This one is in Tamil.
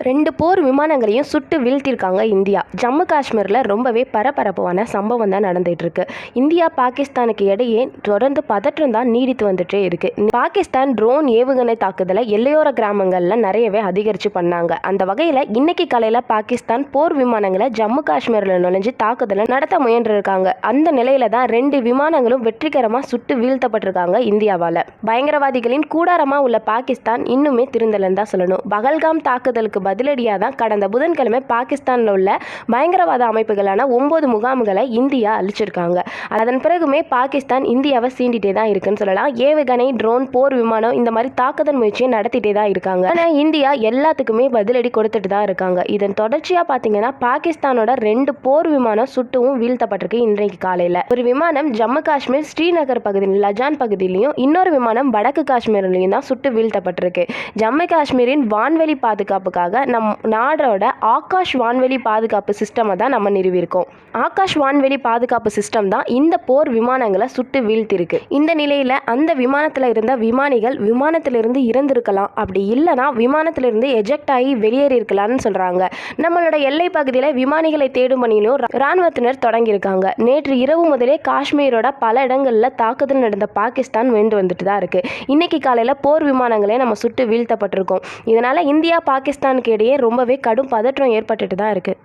2 போர் விமானங்களையும் சுட்டு வீழ்த்தியிருக்காங்க இந்தியா. ஜம்மு காஷ்மீரில் ரொம்பவே பரபரப்பான சம்பவம் தான் நடந்துட்டு இருக்கு. இந்தியா பாகிஸ்தானுக்கு இடையே தொடர்ந்து பதற்றம் தான் நீடித்து வந்துட்டே இருக்கு. பாகிஸ்தான் ட்ரோன் ஏவுகணை தாக்குதலை எல்லையோர கிராமங்களில் நிறையவே அதிகரித்து பண்ணாங்க. அந்த வகையில் இன்னைக்கு காலையில் பாகிஸ்தான் போர் விமானங்களை ஜம்மு காஷ்மீரில் நுழைஞ்சு தாக்குதலை நடத்த முயன்றிருக்காங்க. அந்த நிலையில தான் 2 விமானங்களும் வெற்றிகரமாக சுட்டு வீழ்த்தப்பட்டிருக்காங்க இந்தியாவால். பயங்கரவாதிகளின் கூடாரமாக உள்ள பாகிஸ்தான் இன்னுமே திருந்தலன்னு தான் சொல்லணும். பகல்காம் தாக்குதலுக்கு பதிலடியாக தான் கடந்த புதன்கிழமை பாகிஸ்தானில் உள்ள பயங்கரவாத அமைப்புகளான 9 முகாம்களை இந்தியா அழிச்சிருக்காங்க. அதன் பிறகுமே பாகிஸ்தான் இந்தியாவை சீண்டிட்டே தான் இருக்குன்னு சொல்லலாம். ஏவுகணை, ட்ரோன், போர் விமானம் இந்த மாதிரி தாக்குதல் முயற்சியை நடத்திட்டே தான் இருக்காங்க. ஆனால் இந்தியா எல்லாத்துக்குமே பதிலடி கொடுத்துட்டு தான் இருக்காங்க. இதன் தொடர்ச்சியாக பார்த்தீங்கன்னா பாகிஸ்தானோட 2 போர் விமானம் சுட்டுவும் வீழ்த்தப்பட்டிருக்கு. இன்றைக்கு காலையில் ஒரு விமானம் ஜம்மு காஷ்மீர் ஸ்ரீநகர் பகுதியில் லஜான் பகுதியிலையும், இன்னொரு விமானம் வடக்கு காஷ்மீர்லையும் தான் சுட்டு வீழ்த்தப்பட்டிருக்கு. ஜம்மு காஷ்மீரின் வான்வெளி பாதுகாப்புக்காக நம் நாடோட ஆகாஷ் வான்வெளி பாதுகாப்பு சிஸ்டமை தான் நம்ம நிறுவியிருக்கோம். ஆகாஷ் வான்வெளி பாதுகாப்பு சிஸ்டம் தான் இந்த போர் விமானங்களை சுட்டு வீழ்த்திருக்கு. இந்த நிலையில் அந்த விமானத்தில் இருந்த விமானிகள் விமானத்திலிருந்து இறந்திருக்கலாம், அப்படி இல்லைனா விமானத்திலிருந்து எஜெக்ட் ஆகி வெளியேறி இருக்கலாம்னு சொல்றாங்க. நம்மளோட எல்லை பகுதியில் விமானிகளை தேடும் பணியிலும் ராணுவத்தினர் தொடங்கியிருக்காங்க. நேற்று இரவு முதலே காஷ்மீரோட பல இடங்களில் தாக்குதல் நடந்த பாகிஸ்தான் வென்று வந்துட்டு தான் இருக்கு. இன்னைக்கு காலையில் போர் விமானங்களே நம்ம சுட்டு வீழ்த்தப்பட்டிருக்கோம். இதனால இந்தியா பாகிஸ்தானுக்கு இடையே ரொம்பவே கடும் பதற்றம் ஏற்பட்டுட்டு தான் இருக்கு.